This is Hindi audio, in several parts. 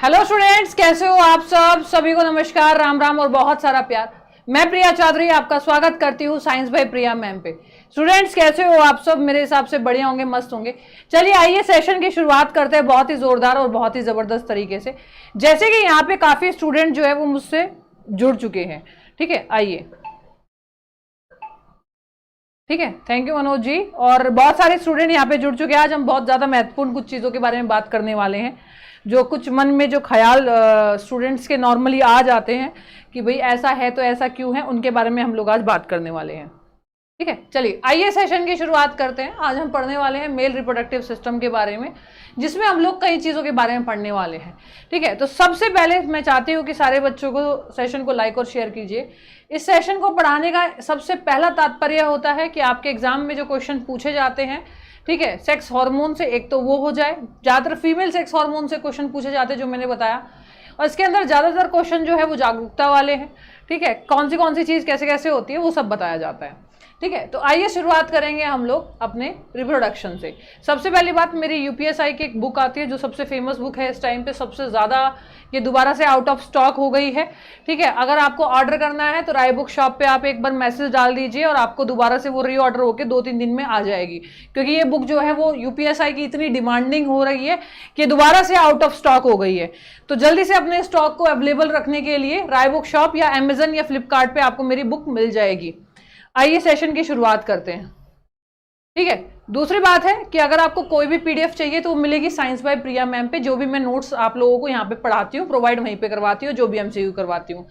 हेलो स्टूडेंट्स, कैसे हो आप सब? सभी को नमस्कार, राम राम और बहुत सारा प्यार। मैं प्रिया चौधरी आपका स्वागत करती हूँ साइंस बाय प्रिया मैम पे। स्टूडेंट्स कैसे हो आप सब? मेरे हिसाब से बढ़िया होंगे, मस्त होंगे। चलिए आइए सेशन की शुरुआत करते हैं बहुत ही जोरदार और बहुत ही जबरदस्त तरीके से। जैसे कि यहाँ पे काफी स्टूडेंट जो है वो मुझसे जुड़ चुके हैं। ठीक है, आइए। ठीक है, थैंक यू मनोज जी। और बहुत सारे स्टूडेंट यहाँ पे जुड़ चुके हैं। आज हम बहुत ज्यादा महत्वपूर्ण कुछ चीजों के बारे में बात करने वाले हैं। जो कुछ मन में जो ख्याल स्टूडेंट्स के नॉर्मली आ जाते हैं कि भाई ऐसा है तो ऐसा क्यों है, उनके बारे में हम लोग आज बात करने वाले हैं। ठीक है, चलिए आइए सेशन की शुरुआत करते हैं। आज हम पढ़ने वाले हैं मेल रिप्रोडक्टिव सिस्टम के बारे में, जिसमें हम लोग कई चीज़ों के बारे में पढ़ने वाले हैं। ठीक है, तो सबसे पहले मैं चाहती हूँ कि सारे बच्चों को सेशन को लाइक और शेयर कीजिए। इस सेशन को पढ़ाने का सबसे पहला तात्पर्य होता है कि आपके एग्जाम में जो क्वेश्चन पूछे जाते हैं, ठीक है, सेक्स हार्मोन से एक तो वो हो जाए, ज़्यादातर फीमेल सेक्स हार्मोन से क्वेश्चन पूछे जाते हैं जो मैंने बताया, और इसके अंदर ज़्यादातर क्वेश्चन जो है वो जागरूकता वाले हैं। ठीक है, कौन सी चीज़ कैसे कैसे होती है वो सब बताया जाता है। ठीक है, तो आइए शुरुआत करेंगे हम लोग अपने रिप्रोडक्शन से। सबसे पहली बात, मेरी यूपीएसआई की एक बुक आती है जो सबसे फेमस बुक है इस टाइम पे, सबसे ज़्यादा ये दोबारा से आउट ऑफ स्टॉक हो गई है। ठीक है, अगर आपको ऑर्डर करना है तो राय बुक शॉप पे आप एक बार मैसेज डाल दीजिए और आपको दोबारा से वो रीऑर्डर होकर 2-3 दिन में आ जाएगी, क्योंकि ये बुक जो है वो यूपीएसआई की इतनी डिमांडिंग हो रही है कि दोबारा से आउट ऑफ स्टॉक हो गई है। तो जल्दी से अपने स्टॉक को अवेलेबल रखने के लिए राय बुक शॉप या अमेजन या फ्लिपकार्ट पे आपको मेरी बुक मिल जाएगी। आइए सेशन की शुरुआत करते हैं। ठीक है, दूसरी बात है कि अगर आपको कोई भी पीडीएफ चाहिए तो वो मिलेगी साइंस बाय प्रिया मैम पे। जो भी मैं नोट्स आप लोगों को यहाँ पे पढ़ाती हूँ, प्रोवाइड वहीं पे करवाती हूँ, जो भी एमसीक्यू करवाती हूँ।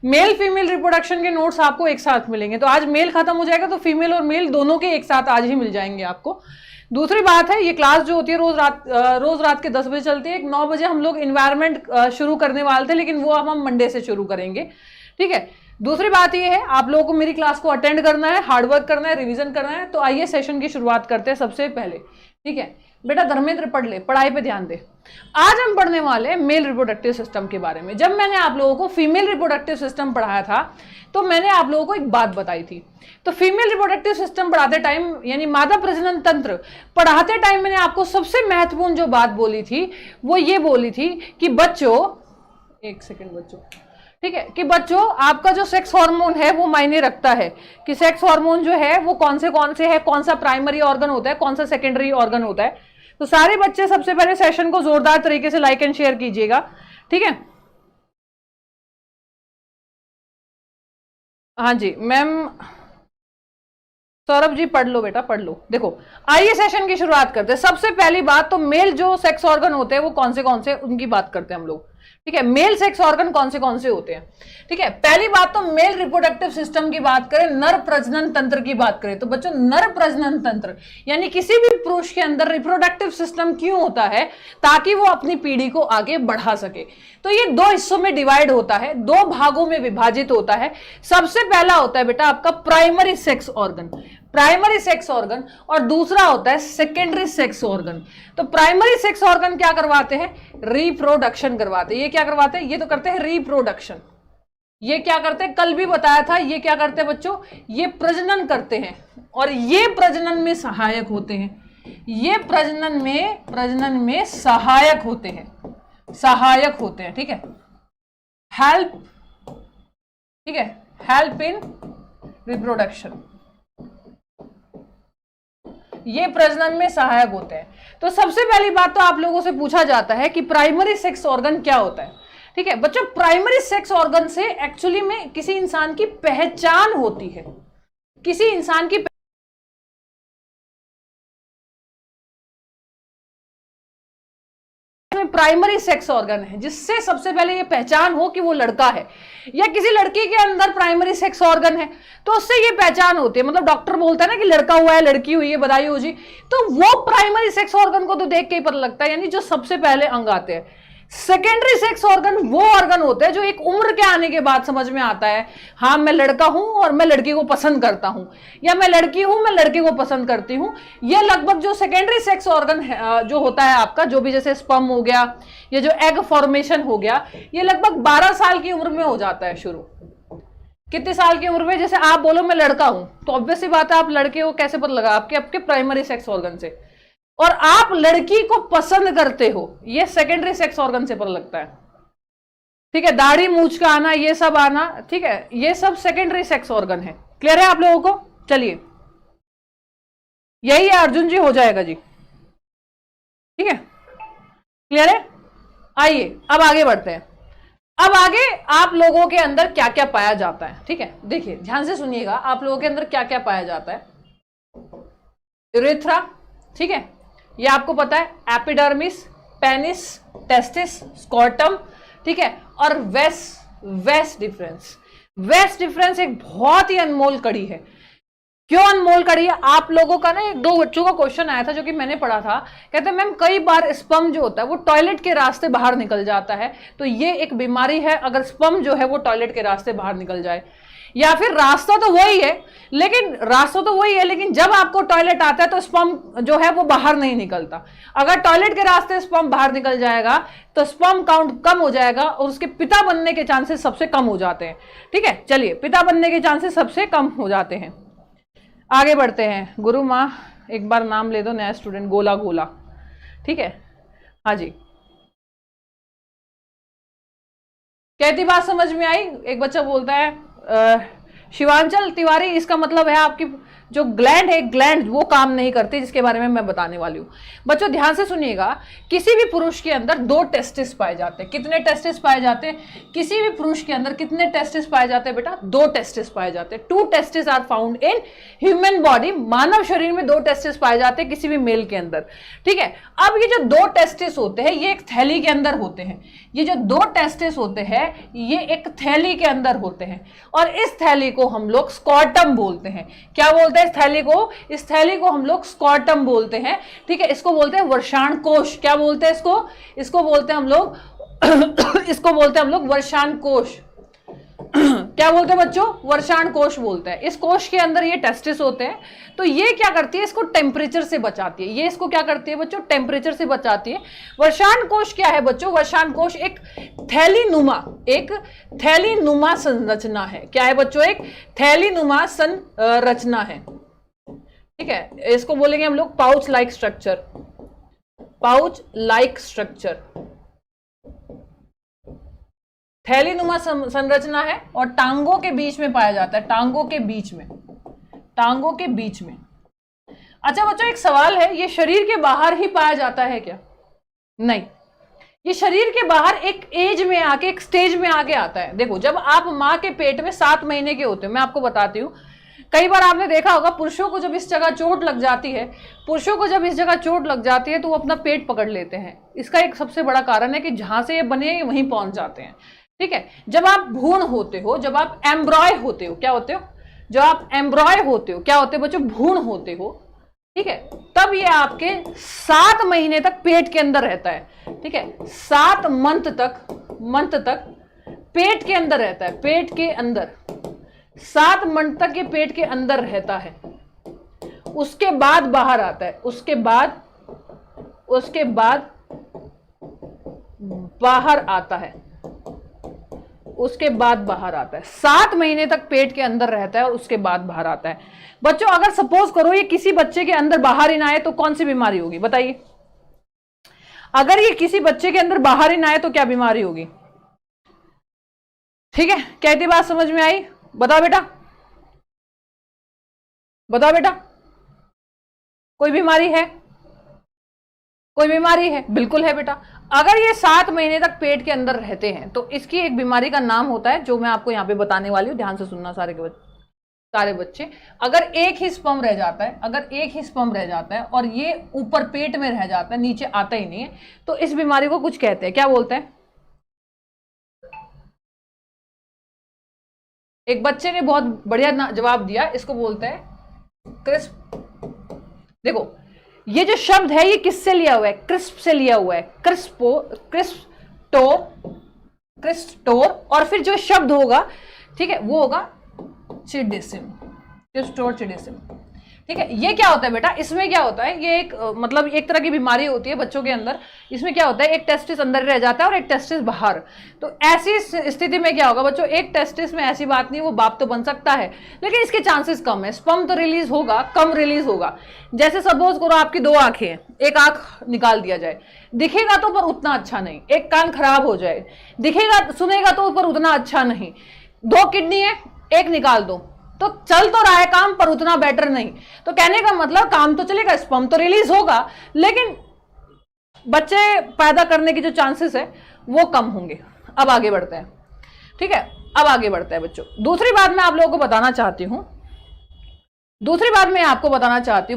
मेल फीमेल रिप्रोडक्शन के नोट्स आपको एक साथ मिलेंगे। तो आज मेल खत्म हो जाएगा तो फीमेल और मेल दोनों के एक साथ आज ही मिल जाएंगे आपको। दूसरी बात है, ये क्लास जो होती है रोज रात के 10 बजे चलती है। 9 बजे हम लोग इन्वायरमेंट शुरू करने वाले थे, लेकिन वो अब हम मंडे से शुरू करेंगे। ठीक है, दूसरी बात ये है, आप लोगों को मेरी क्लास को अटेंड करना है, हार्डवर्क करना है, रिवीजन करना है। तो आइए सेशन की शुरुआत करते हैं सबसे पहले। ठीक है बेटा, धर्मेंद्र पढ़ ले, पढ़ाई पे ध्यान दे। आज हम पढ़ने वाले हैं मेल रिप्रोडक्टिव सिस्टम के बारे में। जब मैंने आप लोगों को फीमेल रिप्रोडक्टिव सिस्टम पढ़ाया था तो मैंने आप लोगों को एक बात बताई थी। तो फीमेल रिप्रोडक्टिव सिस्टम पढ़ाते टाइम, यानी मादा प्रजनन तंत्र पढ़ाते टाइम, मैंने आपको सबसे महत्वपूर्ण जो बात बोली थी वो ये बोली थी कि बच्चों, एक सेकेंड बच्चों, ठीक है, कि बच्चों आपका जो सेक्स हार्मोन है वो मायने रखता है कि सेक्स हार्मोन जो है वो कौन से है, कौन सा प्राइमरी ऑर्गन होता है, कौन सा सेकेंडरी ऑर्गन होता है। तो सारे बच्चे सबसे पहले सेशन को जोरदार तरीके से लाइक एंड शेयर कीजिएगा। ठीक है, हाँ जी मैम, सौरभ जी पढ़ लो बेटा, पढ़ लो। देखो आइए सेशन की शुरुआत करते हैं। सबसे पहली बात तो मेल जो सेक्स ऑर्गन होते हैं वो कौन से उनकी बात करते हैं हम लोग। ठीक है, मेल सेक्स ऑर्गन कौन से होते हैं। ठीक है, पहली बात तो मेल रिप्रोडक्टिव सिस्टम की बात करें, नर प्रजनन तंत्र की बात करें तो बच्चों नर प्रजनन तंत्र यानी किसी भी पुरुष के अंदर रिप्रोडक्टिव सिस्टम क्यों होता है, ताकि वो अपनी पीढ़ी को आगे बढ़ा सके। तो ये 2 हिस्सों में डिवाइड होता है, 2 भागों में विभाजित होता है। सबसे पहला होता है बेटा आपका primary sex organ, primary sex organ, और दूसरा होता है सेकेंडरी सेक्स ऑर्गन। तो प्राइमरी सेक्स ऑर्गन क्या करवाते हैं, रिप्रोडक्शन करवाते हैं। ये क्या करवाते हैं, ये तो करते हैं रिप्रोडक्शन। ये क्या करते हैं, कल भी बताया था, ये क्या करते हैं बच्चों, ये प्रजनन करते हैं और ये प्रजनन में सहायक होते हैं। ये प्रजनन में सहायक होते हैं। ठीक है, हेल्प, ठीक है, हेल्प इन रिप्रोडक्शन, ये प्रजनन में सहायक होते हैं। तो सबसे पहली बात तो आप लोगों से पूछा जाता है कि प्राइमरी सेक्स ऑर्गन क्या होता है। ठीक है बच्चों, प्राइमरी सेक्स ऑर्गन से एक्चुअली में किसी इंसान की पहचान होती है, किसी इंसान की प्राइमरी सेक्स ऑर्गन है जिससे सबसे पहले ये पहचान हो कि वो लड़का है, या किसी लड़की के अंदर प्राइमरी सेक्स ऑर्गन है तो उससे ये पहचान होती है। मतलब डॉक्टर बोलता है ना कि लड़का हुआ है, लड़की हुई है, बधाई हो जी, तो वो प्राइमरी सेक्स ऑर्गन को तो देख के ही पता लगता है, यानी जो सबसे पहले अंग आते हैं। सेकेंडरी सेक्स ऑर्गन वो ऑर्गन होते हैं जो एक उम्र के आने के बाद समझ में आता है, हाँ मैं लड़का हूं और मैं लड़की को पसंद करता हूं, या मैं लड़की हूं मैं लड़के को पसंद करती हूं। ये लगभग जो सेकेंडरी सेक्स ऑर्गन जो होता है आपका, जो भी जैसे स्पर्म हो गया या जो एग फॉर्मेशन हो गया, ये लगभग 12 साल की उम्र में हो जाता है शुरू। कितने साल की उम्र में, जैसे आप बोलो मैं लड़का हूं तो ऑब्वियस सी बात है आप लड़के को कैसे पता लगा, आपके प्राइमरी सेक्स ऑर्गन से। और आप लड़की को पसंद करते हो, ये सेकेंडरी सेक्स ऑर्गन से पता लगता है, ठीक है। दाढ़ी मूछ का आना, ये सब आना, ठीक है, ये सब सेकेंडरी सेक्स ऑर्गन है। क्लियर है आप लोगों को? चलिए, यही है अर्जुन जी, हो जाएगा जी, ठीक है, क्लियर है। आइए अब आगे बढ़ते हैं। अब आगे आप लोगों के अंदर क्या क्या पाया जाता है, ठीक है, देखिए ध्यान से सुनिएगा, आप लोगों के अंदर क्या क्या पाया जाता है। यूरेथ्रा, ठीक है, ये आपको पता है, एपिडर्मिस, पेनिस, टेस्टिस, स्कॉर्टम, ठीक है, और वेस डिफरेंस। वेस डिफरेंस एक बहुत ही अनमोल कड़ी है। क्यों अनमोल कड़ी है? आप लोगों का ना एक दो बच्चों का क्वेश्चन आया था जो कि मैंने पढ़ा था, कहते हैं मैम कई बार स्पर्म जो होता है वो टॉयलेट के रास्ते बाहर निकल जाता है, तो ये एक बीमारी है अगर स्पर्म जो है वो टॉयलेट के रास्ते बाहर निकल जाए, या फिर रास्ता तो वही है लेकिन जब आपको टॉयलेट आता है तो स्पर्म जो है वो बाहर नहीं निकलता। अगर टॉयलेट के रास्ते स्पर्म बाहर निकल जाएगा तो स्पर्म काउंट कम हो जाएगा और उसके पिता बनने के चांसेस सबसे कम हो जाते हैं, ठीक है। चलिए, पिता बनने के चांसेस सबसे कम हो जाते हैं। आगे बढ़ते हैं। गुरु माँ एक बार नाम ले दो, नया स्टूडेंट, गोला गोला, ठीक है, हाँ जी। कहती बात समझ में आई? एक बच्चा बोलता है शिवांचल तिवारी, इसका मतलब है आपकी जो ग्लैंड है, ग्लैंड वो काम नहीं करती, जिसके बारे में मैं बताने वाली हूँ। बच्चों ध्यान से सुनिएगा, किसी भी पुरुष के अंदर 2 टेस्टिस पाए जाते हैं। कितने टेस्टिस पाए जाते हैं? किसी भी पुरुष के अंदर कितने टेस्टिस पाए जाते हैं बेटा? 2 टेस्टिस पाए जाते हैं। 2 testis are found in human body. मानव शरीर में 2 टेस्टिस पाए जाते हैं किसी भी मेल के अंदर, ठीक है। अब ये जो 2 टेस्टिस होते हैं ये एक थैली के अंदर होते हैं। ये जो 2 टेस्टिस होते हैं ये एक थैली के अंदर होते हैं और इस थैली को हम लोग स्कॉर्टम बोलते हैं। क्या बोलते हैं इस थैली को? इस थैली को हम लोग स्कॉर्टम बोलते हैं, ठीक है। इसको बोलते हैं वर्षाण कोश। क्या बोलते हैं इसको? इसको बोलते हैं हम लोग इसको बोलते हैं हम लोग वर्षाण कोश। क्या बोलते हैं बच्चों? वर्षाण कोश बोलते हैं। इस कोश के अंदर ये टेस्टिस होते हैं, तो ये क्या करती है? इसको टेम्परेचर से बचाती है। ये इसको क्या करती है बच्चों? टेम्परेचर से बचाती है। वर्षाण कोश क्या है बच्चों? वर्षाण कोश एक थैलीनुमा संरचना है। क्या है बच्चों? एक थैलीनुमा संरचना है, ठीक है। इसको बोलेंगे हम लोग pouch like structure. Pouch like structure थैलीनुमा संरचना है और टांगों के बीच में पाया जाता है। टांगों के बीच में। अच्छा बच्चों एक सवाल है, ये शरीर के बाहर ही पाया जाता है क्या? नहीं, ये शरीर के बाहर एक एज में आके, एक स्टेज में आके आता है। देखो, जब आप माँ के पेट में 7 महीने के होते हो, मैं आपको बताती हूँ, कई बार आपने देखा होगा पुरुषों को जब इस जगह चोट लग जाती है तो वो अपना पेट पकड़ लेते हैं। इसका एक सबसे बड़ा कारण है कि जहां से ये बने वहीं पहुंच जाते हैं, ठीक है। जब आप भ्रूण होते हो, जब आप एम्ब्रॉय होते हो, क्या होते हो? जब आप एम्ब्रॉय होते हो, क्या होते हो बच्चों? भ्रूण होते हो, ठीक है। तब ये आपके 7 महीने तक पेट के अंदर रहता है, ठीक है। 7 मंथ तक पेट के अंदर रहता है। पेट के अंदर 7 मंथ तक ये पेट के अंदर रहता है। उसके बाद बाहर आता है। उसके बाद बाहर आता है। 7 महीने तक पेट के अंदर रहता है और उसके बाद बाहर आता है। बच्चों अगर सपोज करो ये किसी बच्चे के अंदर बाहर ही ना आए तो कौन सी बीमारी होगी बताइए? अगर ये किसी बच्चे के अंदर बाहर ही ना आए तो क्या बीमारी होगी? ठीक है, कहती बात समझ में आई? बताओ बेटा, कोई बीमारी है? बिल्कुल है बेटा। अगर ये 7 महीने तक पेट के अंदर रहते हैं तो इसकी एक बीमारी का नाम होता है, जो मैं आपको यहाँ पे बताने वाली हूँ, ध्यान से सुनना सारे बच्चे। अगर एक ही स्पर्म रह जाता है और ये ऊपर पेट में रह जाता है, नीचे आता ही नहीं है, तो इस बीमारी को कुछ कहते हैं। क्या बोलते हैं? एक बच्चे ने बहुत बढ़िया जवाब दिया, इसको बोलते हैं क्रिस्प। देखो ये जो शब्द है ये किससे लिया हुआ है? क्रिस्प से लिया हुआ है। क्रिस्टोर और फिर जो शब्द होगा, ठीक है, वो होगा चिडिसिम। ठीक है। ये क्या होता है बेटा, इसमें क्या होता है, ये एक मतलब एक तरह की बीमारी होती है बच्चों के अंदर। इसमें क्या होता है, एक टेस्टिस अंदर रह जाता है और एक टेस्टिस बाहर। तो ऐसी स्थिति में क्या होगा बच्चों, एक टेस्टिस में ऐसी बात नहीं, वो बाप तो बन सकता है लेकिन इसके चांसेस कम है, स्पर्म तो रिलीज होगा, कम रिलीज होगा। जैसे सपोज करो आपकी 2 आंखें हैं, एक आंख निकाल दिया जाए, दिखेगा तो पर उतना अच्छा नहीं, एक कान खराब हो जाए, दिखेगा सुनेगा तो पर उतना अच्छा नहीं, 2 किडनी है, एक निकाल दो तो चल तो रहा है काम पर उतना बेटर नहीं। तो कहने का मतलब काम तो चलेगा, स्पर्म तो रिलीज होगा लेकिन बच्चे पैदा करने की जो चांसेस है वो कम होंगे। अब आगे बढ़ते हैं, ठीक है, अब आगे बढ़ते हैं बच्चों। दूसरी बात मैं आप लोगों को बताना चाहती हूं,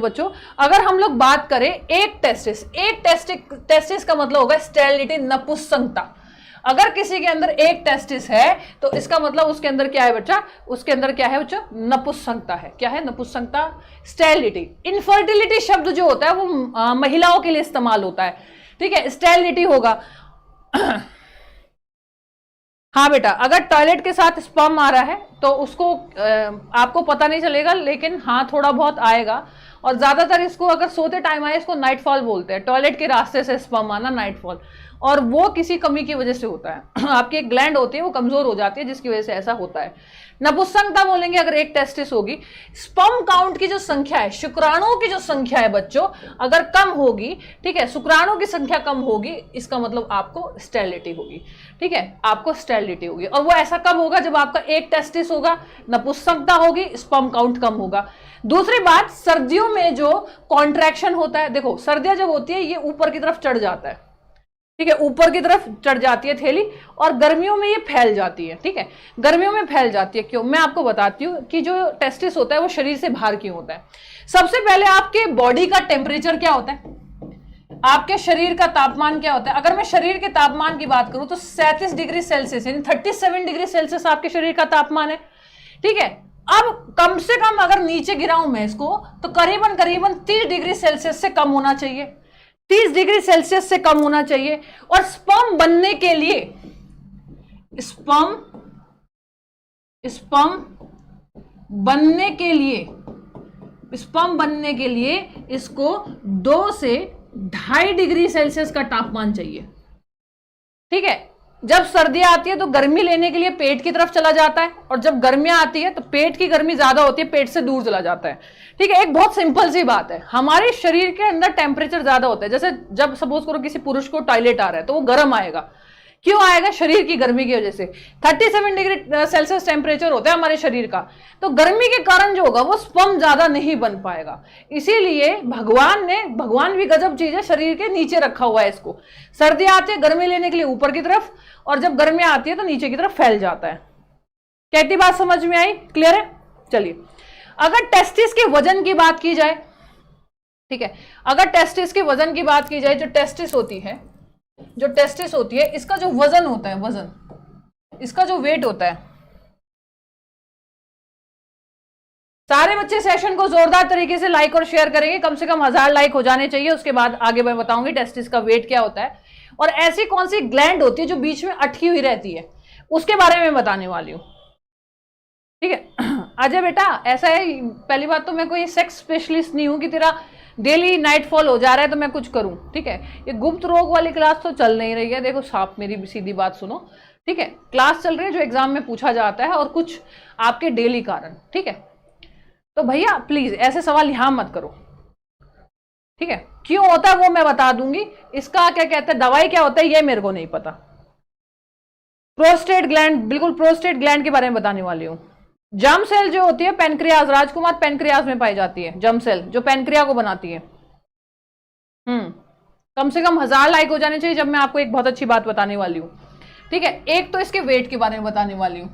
बच्चों, अगर हम लोग बात करें एक टेस्टिस का मतलब होगा स्टेरिलिटी, नपुंसकता। अगर किसी के अंदर एक टेस्टिस है तो इसका मतलब उसके अंदर क्या है बच्चा, उसके अंदर क्या है बच्चा, नपुंसकता है। क्या है, नपुंसकता, स्टेरिलिटी। इनफर्टिलिटी शब्द जो होता है वो महिलाओं के लिए इस्तेमाल होता है, ठीक है, स्टेरिलिटी होगा। हाँ बेटा, अगर टॉयलेट के साथ स्पर्म आ रहा है तो उसको आपको पता नहीं चलेगा, लेकिन हाँ थोड़ा बहुत आएगा। और ज्यादातर इसको अगर सोते टाइम आए, इसको नाइटफॉल बोलते हैं, टॉयलेट के रास्ते से स्पर्म आना, नाइटफॉल। और वो किसी कमी की वजह से होता है आपकी एक ग्लैंड होती है वो कमजोर हो जाती है जिसकी वजह से ऐसा होता है। नपुंसकता बोलेंगे अगर एक टेस्टिस होगी। स्पर्म काउंट की जो संख्या है, शुक्राणुओं की जो संख्या है बच्चों, अगर कम होगी, ठीक है, शुक्राणुओं की संख्या कम होगी, इसका मतलब आपको स्टेरिलिटी होगी, ठीक है, आपको स्टेरिलिटी होगी। और वो ऐसा कब होगा, जब आपका एक टेस्टिस होगा, नपुंसकता होगी, स्पर्म काउंट कम होगा। दूसरी बात, सर्दियों में जो कॉन्ट्रैक्शन होता है, देखो सर्दियां जब होती है ये ऊपर की तरफ चढ़ जाता है, ठीक है, ऊपर की तरफ चढ़ जाती है थैली, और गर्मियों में ये फैल जाती है, ठीक है, गर्मियों में फैल जाती है। क्यों, मैं आपको बताती हूँ कि जो टेस्टिस होता है वो शरीर से बाहर क्यों होता है। सबसे पहले आपके बॉडी का टेम्परेचर क्या होता है, आपके शरीर का तापमान क्या होता है। अगर मैं शरीर के तापमान की बात करूं तो 37 डिग्री सेल्सियस यानी 37 डिग्री सेल्सियस आपके शरीर का तापमान है, ठीक है। अब कम से कम अगर नीचे गिराऊं मैं इसको तो करीबन 30 डिग्री सेल्सियस से कम होना चाहिए, 30 डिग्री सेल्सियस से कम होना चाहिए। और स्पर्म बनने के लिए, स्पर्म बनने के लिए इसको 2 से 2.5 डिग्री सेल्सियस का तापमान चाहिए, ठीक है। जब सर्दियां आती है तो गर्मी लेने के लिए पेट की तरफ चला जाता है, और जब गर्मियां आती है तो पेट की गर्मी ज्यादा होती है, पेट से दूर चला जाता है, ठीक है। एक बहुत सिंपल सी बात है, हमारे शरीर के अंदर टेम्परेचर ज्यादा होता है। जैसे जब सपोज करो किसी पुरुष को टॉयलेट आ रहा है तो वो गर्म आएगा, क्यों आएगा, शरीर की गर्मी की वजह से। 37 डिग्री सेल्सियस टेम्परेचर होता है हमारे शरीर का, तो गर्मी के कारण जो होगा वो स्पर्म ज्यादा नहीं बन पाएगा। इसीलिए भगवान भी गजब चीज है, शरीर के नीचे रखा हुआ है इसको। सर्दी आती है गर्मी लेने के लिए ऊपर की तरफ, और जब गर्मी आती है तो नीचे की तरफ फैल जाता है। कहती बात समझ में आई, क्लियर है। चलिए, अगर टेस्टिस के वजन की बात की जाए, ठीक है, अगर टेस्टिस के वजन की बात की जाए, जो टेस्टिस होती है इसका जो वजन होता है, इसका जो वेट होता है, सारे बच्चे सेशन को जोरदार तरीके से लाइक और शेयर करेंगे, कम से कम 1000 लाइक हो जाने चाहिए। उसके बाद आगे मैं बताऊंगी टेस्टिस का वेट क्या होता है, और ऐसी कौन सी ग्लैंड होती है जो बीच में अटकी हुई रहती है, उसके बारे में बताने वाली हूं, ठीक है। अजय बेटा, ऐसा है, पहली बात तो मैं कोई सेक्स स्पेशलिस्ट नहीं हूं कि तेरा डेली नाइटफॉल हो जा रहा है तो मैं कुछ करूं, ठीक है। ये गुप्त रोग वाली क्लास तो चल नहीं रही है, देखो साफ मेरी सीधी बात सुनो, ठीक है। क्लास चल रही है जो एग्जाम में पूछा जाता है, और कुछ आपके डेली कारण, ठीक है। तो भैया प्लीज ऐसे सवाल यहां मत करो, ठीक है। क्यों होता है वो मैं बता दूंगी, इसका क्या कहते हैं, दवाई क्या होता है ये मेरे को नहीं पता। प्रोस्टेट ग्लैंड, बिल्कुल प्रोस्टेट ग्लैंड के बारे में बताने वाली हूं। जर्म सेल जो होती है पेनक्रियाज, राजकुमार पेनक्रियाज में पाई जाती है जर्म सेल, जो पेनक्रिया को बनाती है। कम से कम 1000 लाइक हो जाने चाहिए जब मैं आपको एक बहुत अच्छी बात बताने वाली हूं, ठीक है। एक तो इसके वेट के बारे में बताने वाली हूं,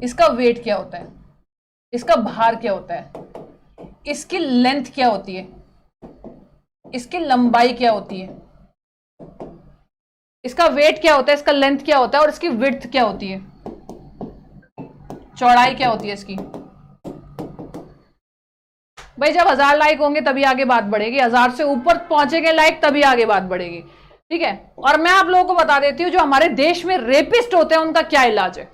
इसका वेट क्या होता है, इसका भार क्या होता है, इसकी लेंथ क्या होती है, इसकी लंबाई क्या होती है, इसका वेट क्या होता है, इसका लेंथ क्या होता है, और इसकी विड्थ क्या होती है, चौड़ाई क्या होती है इसकी। भाई जब 1000 लाइक होंगे तभी आगे बात बढ़ेगी, 1000 से ऊपर पहुंचेंगे लाइक तभी आगे बात बढ़ेगी, ठीक है। और मैं आप लोगों को बता देती हूँ जो हमारे देश में रेपिस्ट होते हैं उनका क्या इलाज है।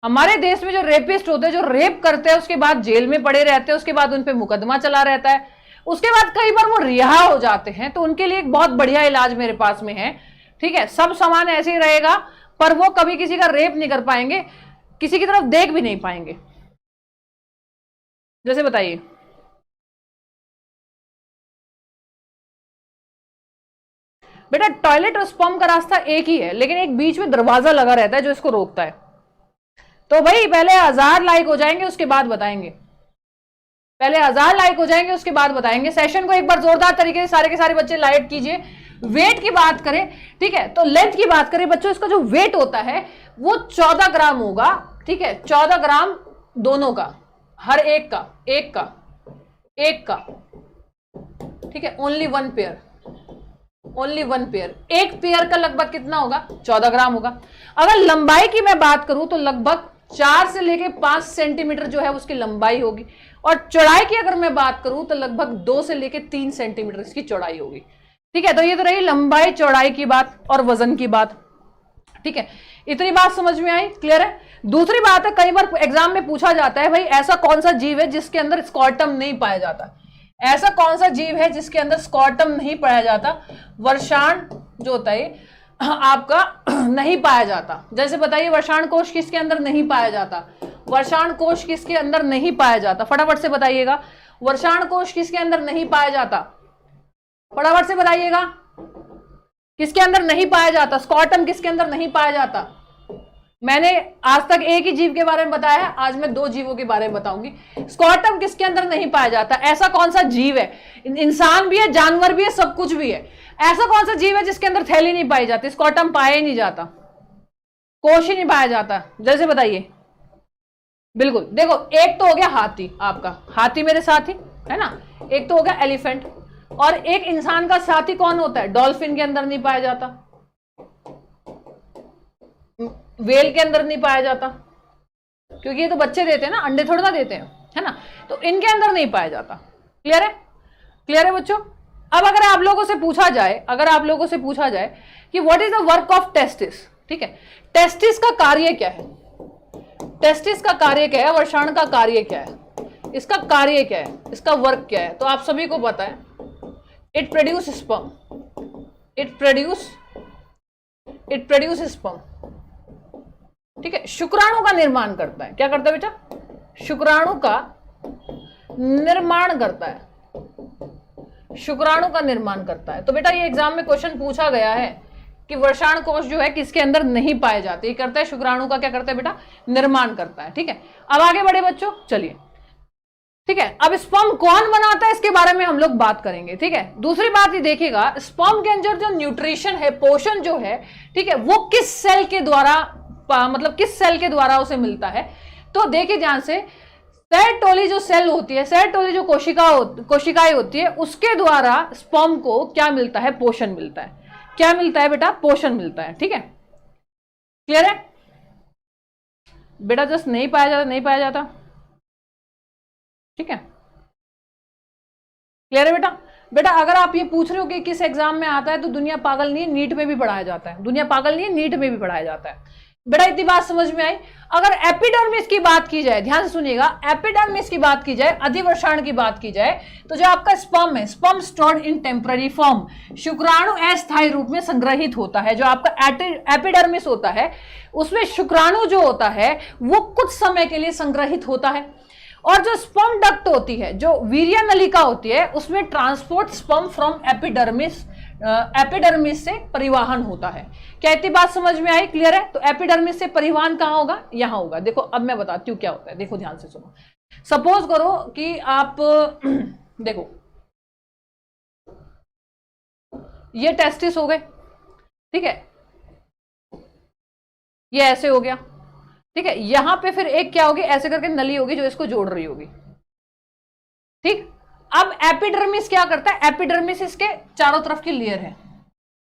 हमारे देश में जो रेपिस्ट होते हैं, जो रेप करते हैं, उसके बाद जेल में पड़े रहते हैं, उसके बाद उन पे मुकदमा चला रहता है, उसके बाद कई बार वो रिहा हो जाते हैं, तो उनके लिए एक बहुत बढ़िया इलाज मेरे पास में है। ठीक है, सब सामान ऐसे ही रहेगा, पर वो कभी किसी का रेप नहीं कर पाएंगे, किसी की तरफ देख भी नहीं पाएंगे। जैसे बताइए, बेटा टॉयलेट और स्पर्म का रास्ता एक ही है, लेकिन एक बीच में दरवाजा लगा रहता है जो इसको रोकता है। तो भाई पहले 1000 लाइक हो जाएंगे, उसके बाद बताएंगे। पहले 1000 लाइक हो जाएंगे, उसके बाद बताएंगे। सेशन को एक बार जोरदार तरीके से सारे के सारे बच्चे लाइक कीजिए। वेट की बात करें, ठीक है, तो लेंथ की बात करें बच्चों, इसका जो वेट होता है वो 14 ग्राम होगा। ठीक है, 14 ग्राम दोनों का, हर एक का, एक का। ठीक है, only one pair, only one pair. एक पेयर का लगभग कितना होगा? 14 ग्राम होगा। अगर लंबाई की मैं बात करूं तो लगभग 4 से लेके 5 सेंटीमीटर जो है उसकी लंबाई होगी, और चौड़ाई की अगर मैं बात करूं तो लगभग 2 से लेके 3 सेंटीमीटर इसकी चौड़ाई होगी। ठीक है, तो ये तो रही लंबाई चौड़ाई की बात और वजन की बात। ठीक है, इतनी बात समझ में आई? क्लियर है? दूसरी बात है, कई बार एग्जाम में पूछा जाता है भाई ऐसा कौन सा जीव है जिसके अंदर स्कॉर्टम नहीं पाया जाता? ऐसा कौन सा जीव है जिसके अंदर स्कॉर्टम नहीं पाया जाता? वर्षाण जो होता है आपका नहीं पाया जाता। जैसे बताइए, वर्षाण कोश किसके अंदर नहीं पाया जाता? वर्षाण कोश किसके अंदर नहीं पाया जाता? फटाफट से बताइएगा, वर्षाण कोश किसके अंदर नहीं पाया जाता? फटाफट से बताइएगा, किसके अंदर नहीं पाया जाता? स्कॉर्टम किसके अंदर नहीं पाया जाता? मैंने आज तक एक ही जीव के बारे में बताया है, आज मैं 2 जीवों के बारे में बताऊंगी। स्कॉर्टम किसके अंदर नहीं पाया जाता? ऐसा कौन सा जीव है? इंसान भी है, जानवर भी है, सब कुछ भी है। ऐसा कौन सा जीव है जिसके अंदर थैली नहीं पाई जाती, स्कॉर्टम पाया ही नहीं जाता, कोश ही नहीं पाया जाता? जैसे बताइए। बिल्कुल, देखो, एक तो हो गया हाथी, आपका हाथी मेरे साथी है ना, एक तो हो गया एलिफेंट, और एक इंसान का साथी कौन होता है? डॉल्फिन के अंदर नहीं पाया जाता, वेल के अंदर नहीं पाया जाता, क्योंकि ये तो बच्चे देते हैं ना, अंडे थोड़ा ना देते हैं, है ना, तो इनके अंदर नहीं पाया जाता। क्लियर है? क्लियर है बच्चों? अब अगर आप लोगों से पूछा जाए, कि what is the work of testis, ठीक है, टेस्टिस का कार्य क्या है? टेस्टिस का कार्य क्या है? वर्षाण का कार्य क्या है? इसका कार्य क्या है? इसका वर्क क्या है? तो आप सभी को पता है, it produce sperm, it produce sperm. ठीक है, शुक्राणु का निर्माण करता है। क्या करता है बेटा? शुक्राणु का निर्माण करता है, शुक्राणु का निर्माण करता है। तो बेटा ये एग्जाम में क्वेश्चन पूछा गया है कि वर्षाण कोश जो है किसके अंदर नहीं पाए जाते? ये करता है शुक्राणु का, क्या करता है बेटा? निर्माण करता है। ठीक है, अब आगे बढ़े बच्चों, चलिए। ठीक है, अब स्पर्म कौन बनाता है इसके बारे में हम लोग बात करेंगे। ठीक है, दूसरी बात ये देखिएगा, स्पर्म के अंदर जो न्यूट्रिशन है, पोषण जो है, ठीक है, वो किस सेल के द्वारा, मतलब किस सेल के द्वारा उसे मिलता है? तो देखिए ध्यान से, सेरोटोली जो सेल होती है, सेरोटोली जो कोशिकाएं होती है, उसके द्वारा स्पर्म को क्या मिलता है? पोषण मिलता है। क्या मिलता है बेटा? पोषण मिलता है। ठीक है, क्लियर है बेटा? जस्ट नहीं पाया जाता। ठीक है, क्लियर है बेटा? बेटा अगर आप ये पूछ रहे हो कि किस एग्जाम में आता है, तो दुनिया पागल नहीं है, नीट में भी पढ़ाया जाता है। दुनिया पागल नहीं है, नीट में भी पढ़ाया जाता है। बेटा इतनी बात समझ में आई? अगर एपिडर्मिस की बात की जाए, ध्यान से सुनिएगा, एपिडर्मिस की बात की जाए, अधिवर्षाण की बात की जाए, तो जो आपका स्पर्म है, sperm stored in temporary form, शुक्राणु अस्थायी रूप में संग्रहित होता है। जो आपका एपिडर्मिस होता है, उसमें शुक्राणु जो होता है वो कुछ समय के लिए संग्रहित होता है। और जो स्पर्म डक्ट होती है, जो वीर्य नलिका होती है, उसमें ट्रांसपोर्ट स्पर्म फ्रॉम एपिडर्मिस से परिवहन होता है। क्या इतनी बात समझ में आई? क्लियर है? तो एपिडर्मिस से परिवहन कहां होगा? यहां होगा। देखो अब मैं बताती हूं क्या होता है, देखो ध्यान से सुनो। सपोज करो कि आप देखो, ये टेस्टिस हो गए, ठीक है, ये ऐसे हो गया, ठीक है, यहां पे फिर एक क्या होगी, ऐसे करके नली होगी जो इसको जोड़ रही होगी। ठीक, अब एपिडर्मिस क्या करता है? एपिडर्मिस इसके चारों तरफ की लेयर है,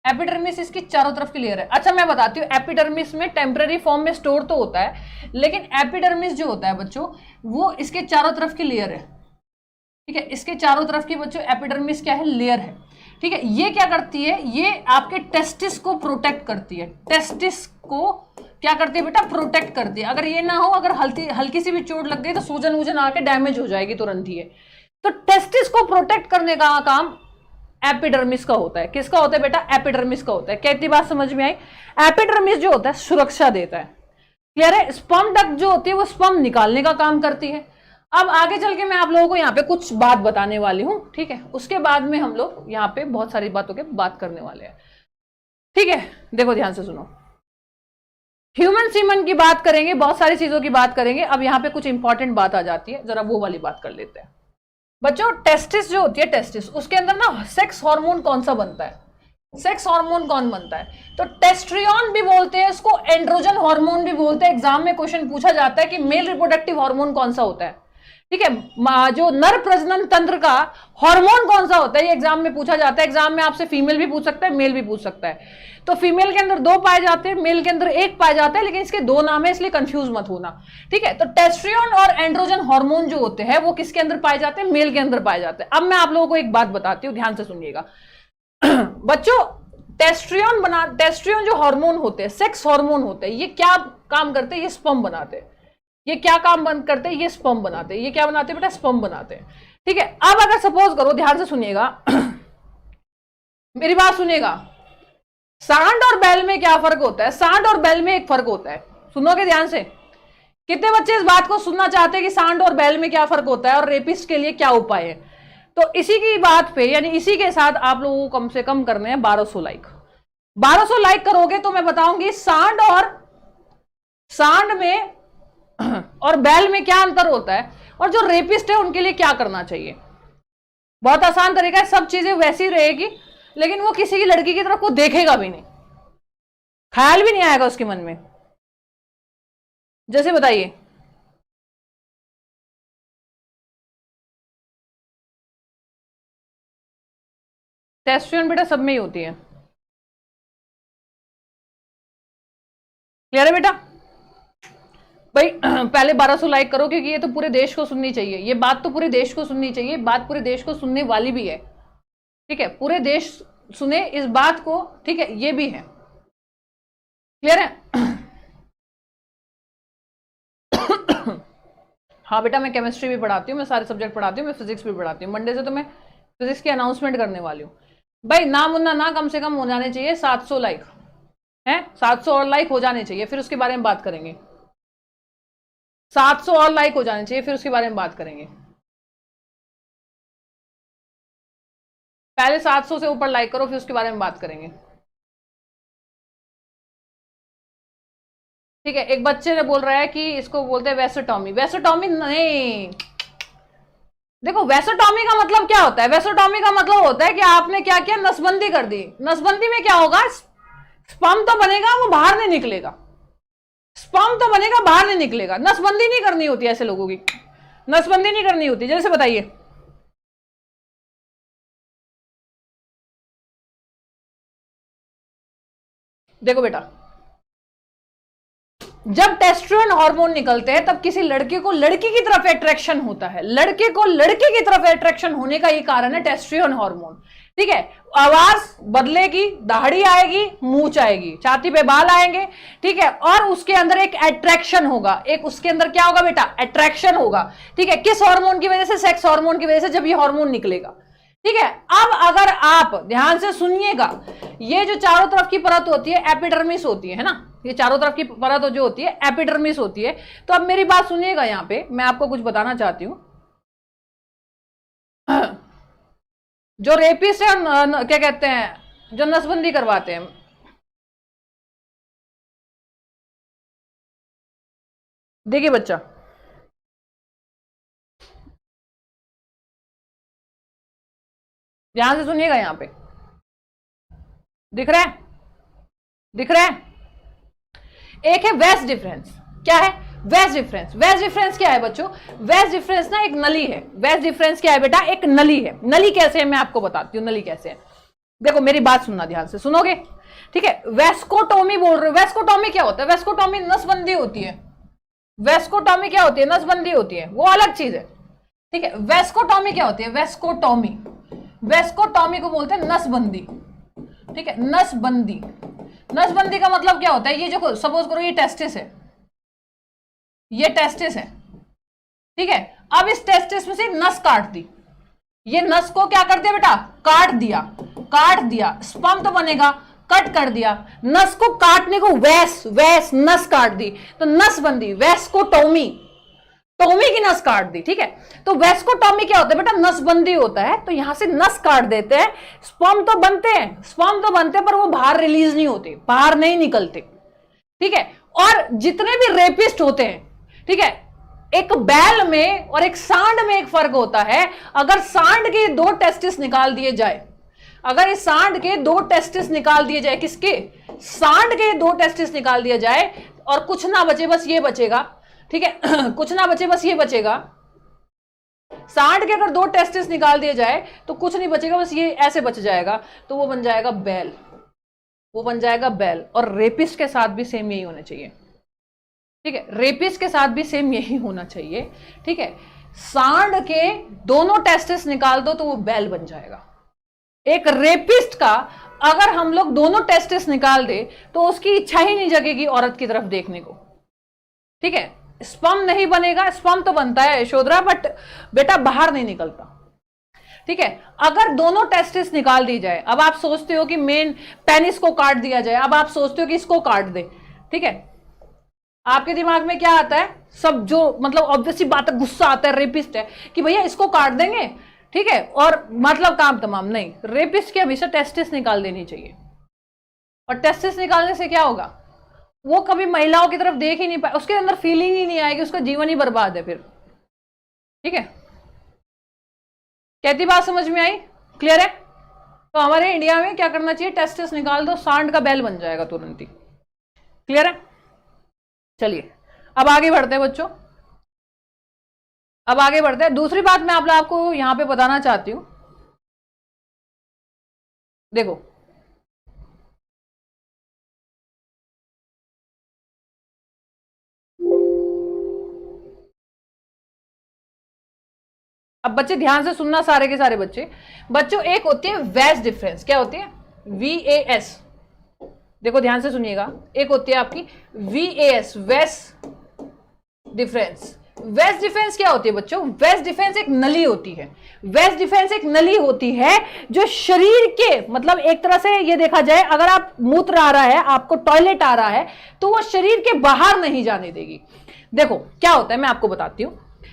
एपिडर्मिस इसकी चारों तरफ की लेयर है। अच्छा मैं बताती हूँ, एपिडर्मिस में टेम्पररी फॉर्म में स्टोर तो होता है, लेकिन एपिडर्मिस जो होता है बच्चों, वो इसके चारों तरफ की लेयर है। ठीक है, इसके चारों तरफ की बच्चों एपिडर्मिस क्या है? लेयर है। ठीक है, ये क्या करती है, ये आपके टेस्टिस को प्रोटेक्ट करती है, टेस्टिस को क्या करती है बेटा, प्रोटेक्ट करती है। अगर ये ना हो, अगर हल्की सी भी चोट लग गई तो सूजन वूजन आके डैमेज हो जाएगी तुरंत ही। तो टेस्टिस को प्रोटेक्ट करने का काम एपिडर्मिस का होता है। किसका होता है बेटा, एपिडर्मिस का होता है। क्या इतनी बात समझ में आई? एपिडर्मिस जो होता है सुरक्षा देता है, क्लियर है। स्पर्म डक्ट जो होती है वो स्पर्म निकालने का काम करती है। अब आगे चल के मैं आप लोगों को यहाँ पे कुछ बात बताने वाली हूं, ठीक है, उसके बाद में हम लोग यहाँ पे बहुत सारी बातों के बात करने वाले हैं, ठीक है। देखो ध्यान से सुनो, ह्यूमन सीमन की बात करेंगे, बहुत सारी चीजों की बात करेंगे। अब यहाँ पे कुछ इंपॉर्टेंट बात आ जाती है, जरा वो वाली बात कर लेते हैं बच्चों। टेस्टिस जो होती है, टेस्टिस, उसके अंदर ना सेक्स हार्मोन कौन सा बनता है, सेक्स हार्मोन कौन बनता है? तो टेस्ट्रियन भी बोलते हैं इसको, एंड्रोजन हार्मोन भी बोलते हैं। एग्जाम में क्वेश्चन पूछा जाता है कि मेल रिप्रोडक्टिव हार्मोन कौन सा होता है, ठीक है, जो नर प्रजनन तंत्र का हार्मोन कौन सा होता है, ये एग्जाम में पूछा जाता है। एग्जाम में आपसे फीमेल भी पूछ सकता है, मेल भी पूछ सकता है। तो फीमेल के अंदर 2 पाए जाते हैं, मेल के अंदर 1 पाया जाता है, लेकिन इसके 2 नाम है, इसलिए कंफ्यूज मत होना, ठीक है। तो टेस्ट्रियन और एंड्रोजन हार्मोन जो होते हैं वो किसके अंदर पाए जाते हैं, मेल के अंदर पाए जाते हैं। अब मैं आप लोगों को एक बात बताती हूँ, ध्यान से सुनिएगा बच्चों। टेस्ट्रियन जो हार्मोन होते हैं, सेक्स हार्मोन होते हैं, ये क्या काम करते हैं, ये स्पर्म बनाते हैं। ये क्या काम बंद करते हैं, ये स्पर्म बनाते हैं। ये क्या बनाते हैं बेटा, स्पर्म बनाते हैं, ठीक है। अब अगर सपोज करो, ध्यान से सुनिएगा मेरी बात सुनिएगा, सांड और बैल में क्या फर्क होता है? सांड और बैल में एक फर्क होता है, सुनोगे ध्यान से। कितने बच्चे इस बात को सुनना चाहते हैं कि सांड और बैल में क्या फर्क होता है और रेपिस्ट के लिए क्या उपाय है? तो इसी की बात पे, यानी इसी के साथ आप लोगों को कम से कम करने हैं 1200 लाइक। 1200 लाइक करोगे तो मैं बताऊंगी सांड में और बैल में क्या अंतर होता है, और जो रेपिस्ट है उनके लिए क्या करना चाहिए। बहुत आसान तरीका है, सब चीजें वैसी रहेगी, लेकिन वो किसी की लड़की की तरफ को देखेगा भी नहीं, ख्याल भी नहीं आएगा उसके मन में। जैसे बताइए, टेस्टोस्टेरोन बेटा सब में ही होती है, क्लियर है बेटा भाई? पहले 1200 लाइक करो, क्योंकि ये तो पूरे देश को सुननी चाहिए, ये बात तो पूरे देश को सुननी चाहिए, बात पूरे देश को सुनने वाली भी है, ठीक है। पूरे देश सुने इस बात को, ठीक है, ये भी है, क्लियर है? हाँ बेटा, मैं केमिस्ट्री भी पढ़ाती हूँ, मैं सारे सब्जेक्ट पढ़ाती हूँ, मैं फिजिक्स भी पढ़ाती हूँ। मंडे से तो मैं फिजिक्स की अनाउंसमेंट करने वाली हूँ भाई। ना मुन्ना ना, कम से कम हो जाने चाहिए 700 लाइक है, 700 और लाइक हो जाने चाहिए, फिर उसके बारे में बात करेंगे। 700 और लाइक हो जाने चाहिए, फिर उसके बारे में बात करेंगे। पहले 700 से ऊपर लाइक करो, फिर उसके बारे में बात करेंगे, ठीक है। एक बच्चे ने बोल रहा है कि इसको बोलते हैं वेसोटॉमी। वेसोटॉमी नहीं, देखो वेसोटॉमी का मतलब क्या होता है? वेसोटॉमी का मतलब होता है कि आपने क्या किया, नसबंदी कर दी। नसबंदी में क्या होगा, स्पर्म तो बनेगा, वो बाहर नहीं निकलेगा। स्पर्म तो बनेगा, बाहर नहीं निकलेगा। नसबंदी नहीं करनी होती ऐसे लोगों की, नसबंदी नहीं करनी होती। जैसे बताइए, देखो बेटा, जब टेस्टोस्टेरोन हार्मोन निकलते हैं तब किसी लड़के को लड़की की तरफ अट्रैक्शन होता है। लड़के को लड़की की तरफ अट्रैक्शन होने का ये कारण है टेस्टोस्टेरोन हार्मोन, ठीक है। आवाज बदलेगी, दाढ़ी आएगी, मूंछ आएगी, छाती पे बाल आएंगे, ठीक है, और उसके अंदर एक अट्रैक्शन होगा। एक उसके अंदर क्या होगा बेटा, अट्रैक्शन होगा, ठीक है। किस हार्मोन की वजह से? सेक्स हार्मोन की वजह से, जब ये हार्मोन निकलेगा, ठीक है। अब अगर आप ध्यान से सुनिएगा, ये जो चारों तरफ की परत होती है एपिडर्मिस होती है ना, ये चारों तरफ की परत जो होती है एपिडर्मिस होती है। तो अब मेरी बात सुनिएगा, यहां पे मैं आपको कुछ बताना चाहती हूं। जो रेपिस्ट है, क्या कहते हैं, जो नसबंदी करवाते हैं, देखिए बच्चा, ध्यान से सुनिएगा, यहां पे दिख रहा है, दिख रहा है? एक है वेस्ट डिफरेंस। क्या है वेस्ट डिफरेंस? वेस्ट डिफरेंस क्या है बच्चों? वेस्ट डिफरेंस ना एक नली है। वेस्ट डिफरेंस क्या है बेटा? एक नली है। नली कैसे है मैं आपको बताती हूँ, नली कैसे है। देखो मेरी बात सुनना, ध्यान से सुनोगे, ठीक है। वेस्कोटोमी बोल रहे हो। वेस्कोटोमी क्या होता है? वेस्कोटोमी नसबंदी होती है। वेस्कोटोमी क्या होती है? नसबंदी होती है, वो अलग चीज है, ठीक है। वेस्कोटोमी क्या होती है? वेस्कोटोमी, वेस्कोटॉमी को बोलते हैं नसबंदी, ठीक है, नसबंदी। नसबंदी का मतलब क्या होता है, ये जो सपोज करो ये टेस्टिस है, ये टेस्टिस है, ठीक है, अब इस टेस्टिस में से नस काट दी, ये नस को क्या कर दिया बेटा, काट दिया, काट दिया, स्पर्म तो बनेगा, कट कर दिया, नस को काटने को वैस नस काट दी, तो नसबंदी, वेस्कोटोमी, टोमी की नस काट दी, ठीक है। तो वेस्कोटोमी क्या होता है बेटा, नसबंदी होता है, तो यहां से नस काट देते हैं, स्पर्म तो बनते हैं, स्पर्म तो बनते हैं पर वो बाहर रिलीज नहीं होते, बाहर नहीं निकलते, ठीक है। और जितने भी रेपिस्ट होते हैं, ठीक है, एक बैल में और एक सांड में एक फर्क होता है। अगर सांड के 2 टेस्टिस निकाल दिए जाए, अगर इस सांड के 2 टेस्टिस निकाल दिए जाए, किसके, सांड के 2 टेस्टिस निकाल दिया जाए और कुछ ना बचे, बस ये बचेगा, ठीक है कुछ ना बचे, बस ये बचेगा, सांड के अगर 2 टेस्टिस निकाल दिए जाए तो कुछ नहीं बचेगा, बस ये ऐसे बच जाएगा, तो वो बन जाएगा बैल, वो बन जाएगा बैल। और रेपिस्ट के साथ भी सेम यही होना चाहिए, ठीक है, रेपिस्ट के साथ भी सेम यही होना चाहिए, ठीक है। सांड के दोनों टेस्टिस निकाल दो तो वो बैल बन जाएगा। एक रेपिस्ट का अगर हम लोग दोनों टेस्टिस निकाल दे तो उसकी इच्छा ही नहीं जगेगी औरत की तरफ देखने को, ठीक है। स्पर्म नहीं बनेगा, स्पर्म तो बनता है यशोधरा, बट बेटा बाहर नहीं निकलता, ठीक है। अगर दोनों टेस्टिस निकाल दी जाए, अब आप सोचते हो कि मेन पेनिस को काट दिया जाए, अब आप सोचते हो कि इसको काट दे, ठीक है, आपके दिमाग में क्या आता है, सब जो मतलब ऑब्वियसली बात है, गुस्सा आता है, रेपिस्ट है, कि भैया इसको काट देंगे, ठीक है, और मतलब काम तमाम। नहीं, रेपिस्ट की हमेशा टेस्टिस निकाल देनी चाहिए। और टेस्टिस निकालने से क्या होगा, वो कभी महिलाओं की तरफ देख ही नहीं पाए, उसके अंदर फीलिंग ही नहीं आएगी, उसका जीवन ही बर्बाद है फिर, ठीक है। कहती बात समझ में आई, क्लियर है। तो हमारे इंडिया में क्या करना चाहिए, टेस्टिस निकाल दो, सांड का बैल बन जाएगा तुरंत ही, क्लियर है। चलिए अब आगे बढ़ते हैं बच्चों, अब आगे बढ़ते हैं। दूसरी बात मैं आप लोग आपको यहां पे बताना चाहती हूं, देखो अब बच्चे ध्यान से सुनना, सारे के सारे बच्चे। बच्चों एक होती है वैस डिफरेंस, क्या होती है, VAS, देखो ध्यान से सुनिएगा, एक होती है आपकी VAS, वैस डिफरेंस। वेस्ट डिफेंस क्या होती है बच्चों, वेस्ट डिफेंस एक नली होती है, वेस्ट डिफेंस एक नली होती है जो शरीर के मतलब एक तरह से ये देखा जाए, अगर आप मूत्र आ रहा है, आपको टॉयलेट आ रहा है, तो वो शरीर के बाहर नहीं जाने देगी। देखो क्या होता है मैं आपको बताती हूं,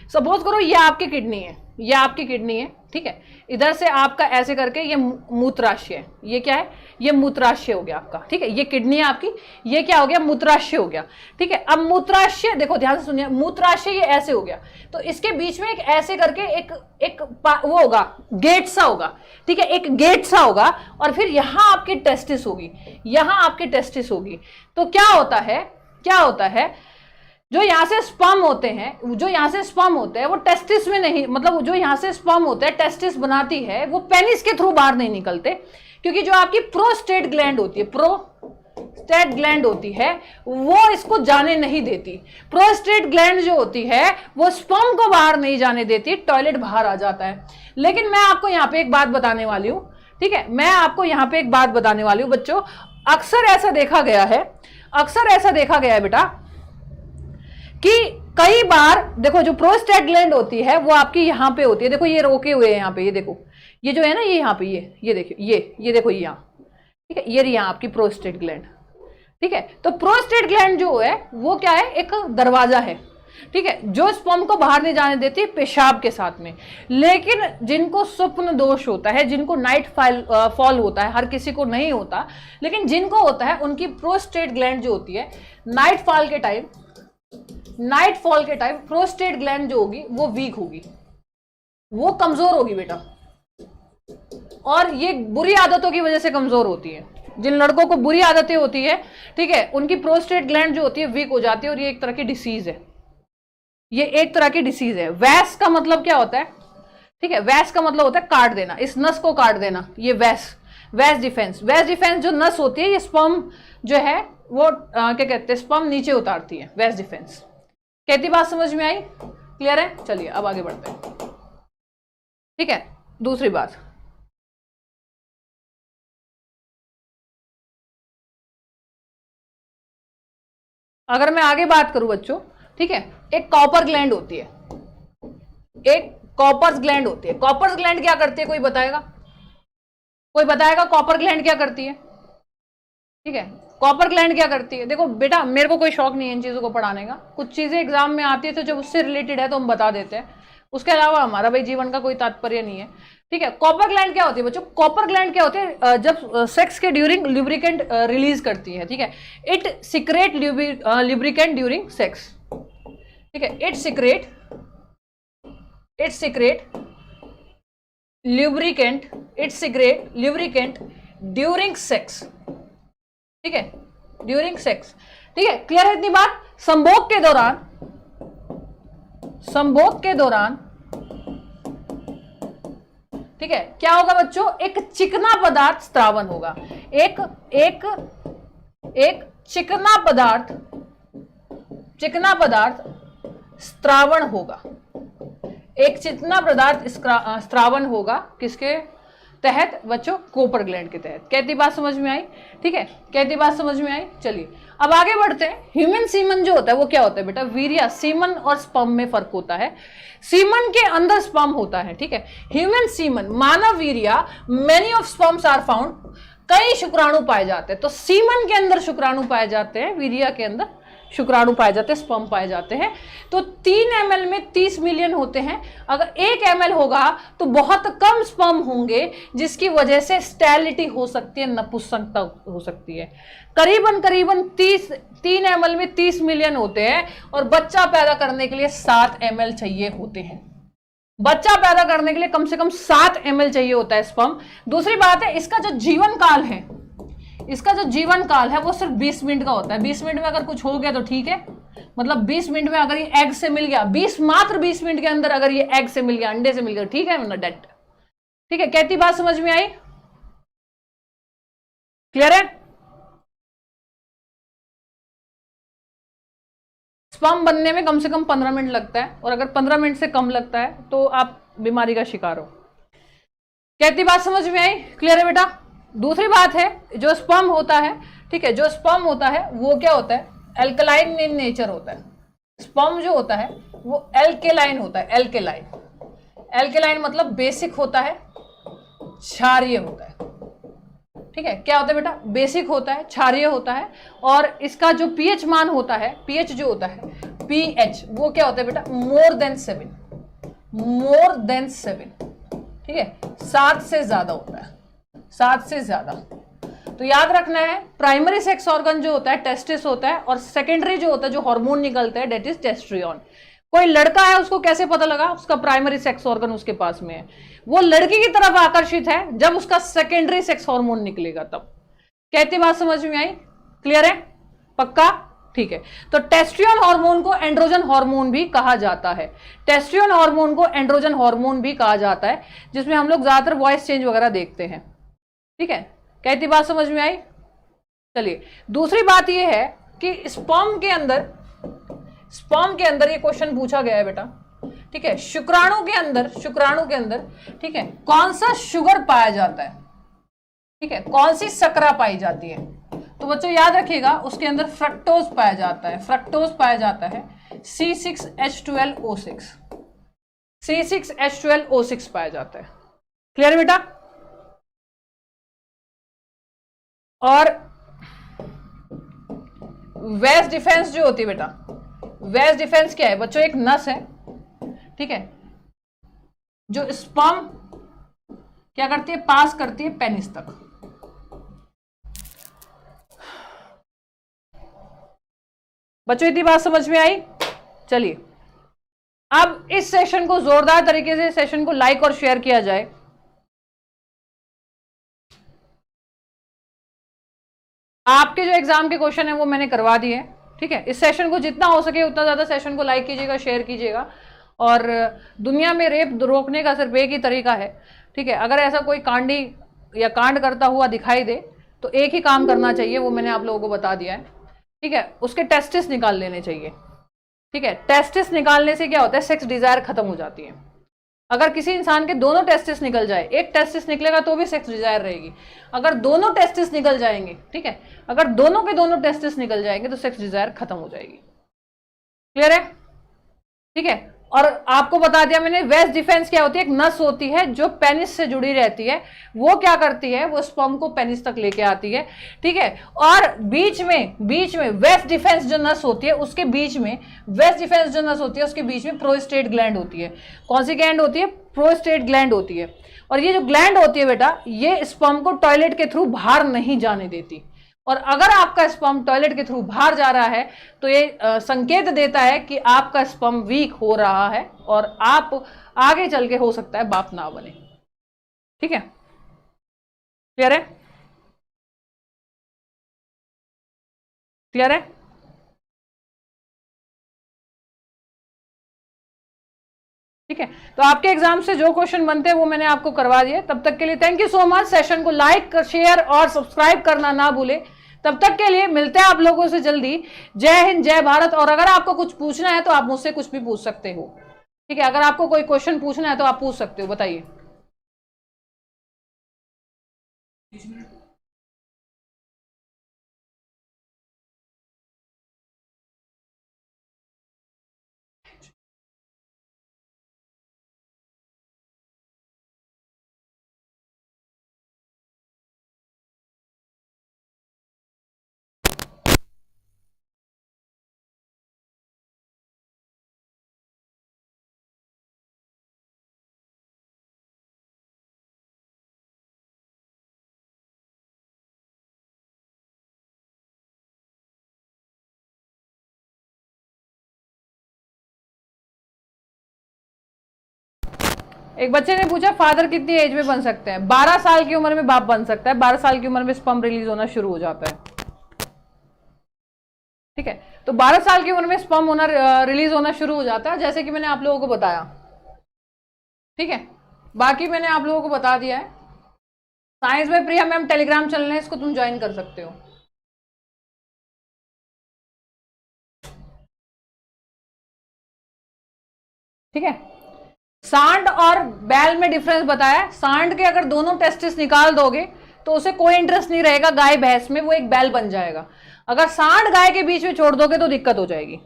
सपोज करो ये आपकी किडनी है, ये आपकी किडनी है, ठीक है, इधर से आपका ऐसे करके ये मूत्राशय है, ये क्या है, ये मूत्राशय हो गया आपका, ठीक है, ये किडनी है आपकी, ये क्या हो गया, मूत्राशय हो गया, ठीक है। अब मूत्राशय देखो ध्यान से सुनिए, मूत्राशय ये ऐसे हो गया, तो इसके बीच में एक ऐसे करके एक वो होगा, गेट सा होगा, ठीक है, एक गेट सा होगा, और फिर यहां आपकी टेस्टिस होगी, यहां आपकी टेस्टिस होगी। तो क्या होता है जो यहां से स्पर्म होते हैं, जो यहां से स्पर्म होते हैं वो टेस्टिस में नहीं, मतलब जो यहां से स्पर्म होते हैं टेस्टिस बनाती है, वो पेनिस के थ्रू बाहर नहीं निकलते, क्योंकि जो आपकी प्रोस्टेट ग्लैंड होती है, प्रोस्टेट ग्लैंड होती है, वो इसको जाने नहीं देती। प्रोस्टेट ग्लैंड जो होती है वो स्पर्म को बाहर नहीं जाने देती, टॉयलेट बाहर आ जाता है। लेकिन मैं आपको यहाँ पे एक बात बताने वाली हूँ, ठीक है, मैं आपको यहाँ पे एक बात बताने वाली हूँ बच्चों, अक्सर ऐसा देखा गया है बेटा कि कई बार देखो जो प्रोस्टेट ग्लैंड होती है वो आपकी यहाँ पे होती है, देखो ये रोके हुए हैं यहाँ पे, ये देखो ये जो है ना, ये यहाँ पे ये देखिए, ये देखो ये यहाँ, ठीक है, ये यहाँ आपकी प्रोस्टेट ग्लैंड, ठीक है। तो प्रोस्टेट ग्लैंड जो है वो क्या है, एक दरवाजा है, ठीक है, जो स्पर्म को बाहर नहीं जाने देती है पेशाब के साथ में। लेकिन जिनको स्वप्न दोष होता है, जिनको नाइट फॉल होता है, हर किसी को नहीं होता, लेकिन जिनको होता है उनकी प्रोस्टेट ग्लैंड जो होती है नाइट फॉल के टाइम प्रोस्टेट ग्लैंड जो होगी वो वीक होगी, वो कमजोर होगी बेटा, और ये बुरी आदतों की वजह से कमजोर होती है। जिन लड़कों को बुरी आदतें होती है, ठीक है, उनकी प्रोस्टेट ग्लैंड जो होती है वीक हो जाती है, और ये एक तरह की डिसीज है, ये एक तरह की डिसीज है। वैस का मतलब क्या होता है, ठीक है, वैस का मतलब होता है काट देना, इस नस को काट देना, ये वैस डिफेंस जो नस होती है, ये स्पर्म जो है वो क्या कहते हैं, स्पर्म नीचे उतारती है, वैस डिफेंस। कहती बात समझ में आई, क्लियर है। चलिए अब आगे बढ़ते हैं, ठीक है। दूसरी बात, अगर मैं आगे बात करूं बच्चों, ठीक है, एक कॉपर ग्लैंड होती है, एक कॉपर्स ग्लैंड होती है। कॉपर्स ग्लैंड क्या करती है, कोई बताएगा? कोई बताएगा कॉपर ग्लैंड क्या करती है? ठीक है, कॉपर ग्लैंड क्या करती है? देखो बेटा, मेरे को कोई शौक नहीं है इन चीजों को पढ़ाने का, कुछ चीजें एग्जाम में आती है तो जब उससे रिलेटेड है तो हम बता देते हैं, उसके अलावा हमारा भाई जीवन का कोई तात्पर्य नहीं है। ठीक है, कॉपर ग्लैंड क्या होती है बच्चों? कॉपर ग्लैंड क्या होती है? जब सेक्स के ड्यूरिंग लुब्रिकेंट रिलीज करती है, ठीक है, it secrete lubricant during sex. ठीक है, it secrete lubricant during sex. ठीक है, ड्यूरिंग सेक्स। ठीक है, क्लियर है इतनी बात? संभोग के दौरान ठीक है, क्या होगा बच्चों? एक चिकना पदार्थ स्त्रावन होगा, एक चिकना पदार्थ स्त्रावन होगा, एक चिकना पदार्थ स्त्रावन होगा किसके तहत बच्चों? कॉपर ग्लैंड के तहत। कहती बात समझ में आई? ठीक है, कहती बात समझ में आई? चलिए अब आगे बढ़ते हैं। ह्यूमन सीमन जो होता है वो क्या होता है बेटा? वीर्य। सीमन और स्पर्म में फर्क होता है, सीमन के अंदर स्पर्म होता है। ठीक है, ह्यूमन सीमन, मानव वीर्य, many of sperms are found, कई शुक्राणु पाए जाते हैं। तो सीमन के अंदर शुक्राणु पाए जाते हैं, वीर्य के अंदर शुक्राणु पाए जाते हैं, स्पर्म पाए जाते हैं। तो 3 ml में 30 मिलियन होते हैं। अगर 1 ml होगा तो बहुत कम स्पर्म होंगे, जिसकी वजह से स्टेरिलिटी हो सकती है, नपुंसकता हो सकती है। करीबन 3 ml में 30 मिलियन होते हैं और बच्चा पैदा करने के लिए 7 ml चाहिए होते हैं। बच्चा पैदा करने के लिए कम से कम 7 ml चाहिए होता है स्पर्म। दूसरी बात है, इसका जो जीवन काल है वो सिर्फ 20 मिनट का होता है। 20 मिनट में अगर कुछ हो गया तो ठीक है, मतलब 20 मिनट में अगर ये एग से मिल गया, मात्र 20 मिनट के अंदर अगर ये एग से मिल गया, अंडे से मिल गया, ठीक है, मतलब डेट। ठीक है, कहती बात समझ में आई? क्लियर है? स्पर्म बनने में कम से कम 15 मिनट लगता है, और अगर 15 मिनट से कम लगता है तो आप बीमारी का शिकार हो। कहती बात समझ में आई? क्लियर है बेटा? दूसरी बात है, जो स्पर्म होता है, ठीक है, जो स्पर्म होता है वो क्या होता है? एल्कलाइन इन नेचर होता है। स्पर्म जो होता है वो एल्केलाइन होता है। एल्केलाइन मतलब बेसिक होता है, क्षारीय होता है। ठीक है, क्या होता है बेटा? बेसिक होता है, क्षारीय होता है, और इसका जो पीएच मान होता है, पीएच जो होता है, पीएच वो क्या होता है बेटा? More than 7। ठीक है, 7 से ज्यादा होता है, 7 से ज्यादा। तो याद रखना है, प्राइमरी सेक्स ऑर्गन जो होता है टेस्टिस होता है, और सेकेंडरी जो होता है, जो हार्मोन निकलता है, डेट इज टेस्ट्रियन। कोई लड़का है, उसको कैसे पता लगा उसका प्राइमरी सेक्स ऑर्गन उसके पास में है? वो लड़की की तरफ आकर्षित है जब उसका सेकेंडरी सेक्स हार्मोन निकलेगा तब। कहती बात समझ में आई? क्लियर है? पक्का? ठीक है, तो टेस्ट्रियन हार्मोन को एंड्रोजन हार्मोन भी कहा जाता है। टेस्ट्रियन हार्मोन को एंड्रोजन हार्मोन भी कहा जाता है, जिसमें हम लोग ज्यादातर वॉइस चेंज वगैरह देखते हैं। ठीक है, कहती बात समझ में आई? चलिए, दूसरी बात यह है कि स्पर्म के अंदर ये क्वेश्चन पूछा गया है बेटा। ठीक है, शुक्राणु के अंदर ठीक है, कौन सा शुगर पाया जाता है? ठीक है, कौन सी शर्करा पाई जाती है? तो बच्चों याद रखिएगा, उसके अंदर फ्रक्टोज पाया जाता है। C6H12O6 पाया जाता है। क्लियर बेटा? और वेस्ट डिफेंस जो होती है बेटा, वेस्ट डिफेंस क्या है बच्चों? एक नस है, ठीक है, जो स्पर्म क्या करती है? पास करती है पेनिस तक। बच्चों इतनी बात समझ में आई? चलिए, अब इस सेशन को जोरदार तरीके से सेशन को लाइक और शेयर किया जाए। आपके जो एग्जाम के क्वेश्चन है वो मैंने करवा दिए हैं। ठीक है, इस सेशन को जितना हो सके उतना ज्यादा सेशन को लाइक कीजिएगा, शेयर कीजिएगा। और दुनिया में रेप रोकने का सिर्फ एक ही तरीका है। ठीक है, अगर ऐसा कोई कांडी या कांड करता हुआ दिखाई दे तो एक ही काम करना चाहिए, वो मैंने आप लोगों को बता दिया है। ठीक है, उसके टेस्टिस निकाल लेने चाहिए। ठीक है, टेस्टिस निकालने से क्या होता है? सेक्स डिजायर खत्म हो जाती है। अगर किसी इंसान के दोनों टेस्टिस निकल जाए, एक टेस्टिस निकलेगा तो भी सेक्स डिजायर रहेगी, अगर दोनों टेस्टिस निकल जाएंगे, ठीक है, अगर दोनों के दोनों टेस्टिस निकल जाएंगे तो सेक्स डिजायर खत्म हो जाएगी। क्लियर है? ठीक है। और आपको बता दिया मैंने, वेस्ट डिफेंस क्या होती है, एक नस होती है जो पेनिस से जुड़ी रहती है, वो क्या करती है, वो स्पर्म को पेनिस तक लेके आती है, ठीक है। और बीच में वेस्ट डिफेंस जो नस होती है उसके बीच में, वेस्ट डिफेंस जो नस होती है उसके बीच में प्रोस्टेट ग्लैंड होती है। कौन सी ग्लैंड होती है? प्रोस्टेट ग्लैंड होती है। और ये जो ग्लैंड होती है बेटा, ये स्पर्म को टॉयलेट के थ्रू बाहर नहीं जाने देती। और अगर आपका स्पर्म टॉयलेट के थ्रू बाहर जा रहा है तो ये संकेत देता है कि आपका स्पर्म वीक हो रहा है और आप आगे चल के हो सकता है बाप ना बने। ठीक है, क्लियर है? क्लियर है? ठीक है, तो आपके एग्जाम से जो क्वेश्चन बनते हैं वो मैंने आपको करवा दिए। तब तक के लिए thank you so much. Session को लाइक, शेयर और सब्सक्राइब करना ना भूले। तब तक के लिए मिलते हैं आप लोगों से जल्दी। जय हिंद, जय भारत। और अगर आपको कुछ पूछना है तो आप मुझसे कुछ भी पूछ सकते हो। ठीक है, अगर आपको कोई क्वेश्चन पूछना है तो आप पूछ सकते हो, बताइए। एक बच्चे ने पूछा फादर कितनी एज में बन सकते हैं? 12 साल की उम्र में बाप बन सकता है। 12 साल की उम्र में स्पर्म रिलीज होना शुरू हो जाता है। ठीक है, तो 12 साल की उम्र में स्पर्म होना रिलीज होना शुरू हो जाता है, जैसे कि मैंने आप लोगों को बताया। ठीक है, बाकी मैंने आप लोगों को बता दिया है। साइंस में प्रिया मैम टेलीग्राम चैनल है, इसको तुम ज्वाइन कर सकते हो। ठीक है, सांड और बैल में डिफरेंस बताया। सांड के अगर दोनों टेस्टिस निकाल दोगे तो उसे कोई इंटरेस्ट नहीं रहेगा गाय भैंस में, वो एक बैल बन जाएगा। अगर सांड गाय के बीच में छोड़ दोगे तो दिक्कत हो जाएगी।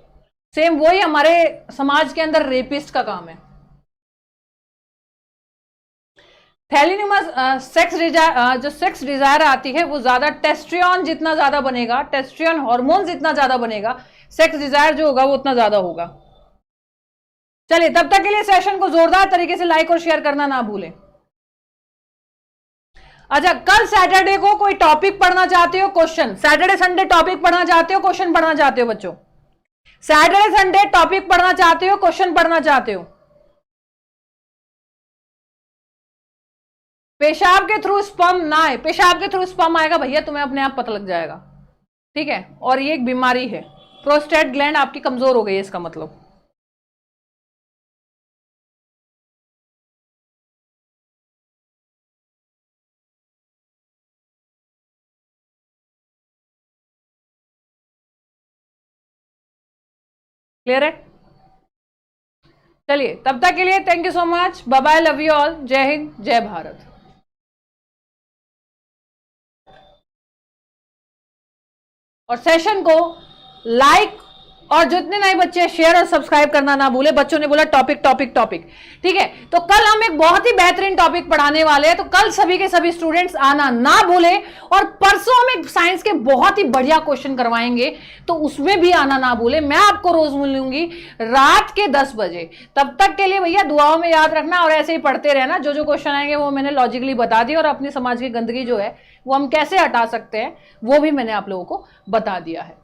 सेम वही हमारे समाज के अंदर रेपिस्ट का काम है। थैलिन्यूमस जो सेक्स डिजायर आती है वो ज्यादा टेस्ट्रियन जितना ज्यादा बनेगा, टेस्ट्रियन हार्मोन जितना ज्यादा बनेगा, सेक्स डिजायर जो होगा वो उतना ज्यादा होगा। चलिए, तब तक के लिए सेशन को जोरदार तरीके से लाइक और शेयर करना ना भूलें। अच्छा, कल सैटरडे को कोई टॉपिक पढ़ना चाहते हो? क्वेश्चन सैटरडे संडे टॉपिक पढ़ना चाहते हो, क्वेश्चन पढ़ना चाहते हो? बच्चों, सैटरडे संडे टॉपिक पढ़ना चाहते हो, क्वेश्चन पढ़ना चाहते हो? पेशाब के थ्रू स्पर्म ना आए, पेशाब के थ्रू स्पर्म आएगा भैया, तुम्हें अपने आप पता लग जाएगा। ठीक है, और ये एक बीमारी है, प्रोस्टेट ग्लैंड आपकी कमजोर हो गई है, इसका मतलब। क्लियर है? चलिए, तब तक के लिए thank you so much, bye bye, love you all, जय हिंद, जय भारत। और सेशन को लाइक और जितने नए बच्चे शेयर और सब्सक्राइब करना ना भूले। बच्चों ने बोला टॉपिक टॉपिक टॉपिक, ठीक है, तो कल हम एक बहुत ही बेहतरीन टॉपिक पढ़ाने वाले हैं, तो कल सभी के सभी स्टूडेंट्स आना ना भूले। और परसों हम एक साइंस के बहुत ही बढ़िया क्वेश्चन करवाएंगे, तो उसमें भी आना ना भूले। मैं आपको रोज मिलूंगी रात के 10 बजे। तब तक के लिए भैया दुआओं में याद रखना और ऐसे ही पढ़ते रहना। जो जो क्वेश्चन आएंगे वो मैंने लॉजिकली बता दिया, और अपने समाज की गंदगी जो है वो हम कैसे हटा सकते हैं वो भी मैंने आप लोगों को बता दिया है।